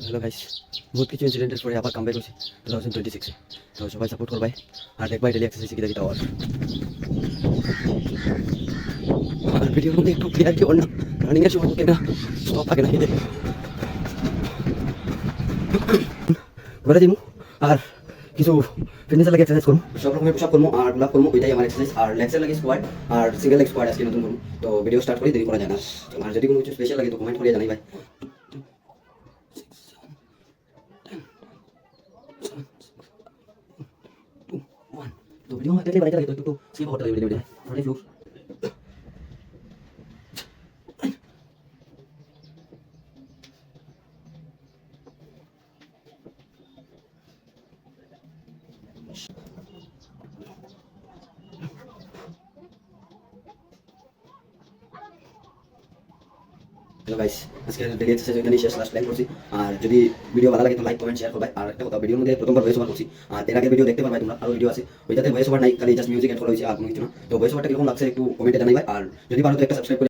Hello guys, বহুত কিছু ইনসিডেন্টের পরে আবার কামব্যাক হয়েছে 2026-এ। তো সবাই সাপোর্ট করবাই আর দেখবাই ডেলি এক্সারসাইজ শিখে দেখি আর ভিডিওর মধ্যে একটু ক্লিয়ারিটি অন্য রানিংয়ের সময় থাকে না, স্টপ থাকে না, এই দেখো ঘরে দিমু আর কিছু ফিটনেসের লাগে এক্সারসাইজ করুন, সব রকমের পুশ আপ করবো আর পুল আপ করবো, ওইটাই আমার এক্সারসাইজ। আর লেগসের লাগে স্কোয়াড আর সিঙ্গেল লেগ স্কোয়াড আজকে নতুন করুন। তো ভিডিও স্টার্ট করি, দেরি করা যায় না। আর যদি কোনো কিছু স্পেশাল লাগে তো কমেন্ট করে জানাই ভাই। तो वीडियो में अगले बनाते लगे तो स्किप होता है वीडियो में थोड़े फ्लू হ্যালো গাইস, আজকে ডেলি এক্সারসাইজ এখানেই শেষ, লাস্ট প্ল্যান করছি। আর যদি ভিডিও ভালো লাগে তো লাইক কমেন্ট শেয়ার করবে। আর একটা কথা, ভিডিওর মধ্যে প্রথমবার ভয়েস ওভার করছি, আর এর আগে ভিডিও দেখতে পারবে তোমরা, আরো ভিডিও আছে ওইটাতে ভয়েস ওভার নাই, খালি জাস্ট মিউজিক এড করা হয়েছে আর কোনো কিছু না। তো ভয়েস ওভারটা কিরকম লাগছে একটু কমেন্টে জানাই ভাই। আর যদি পারো তো একটা সাবস্ক্রাইব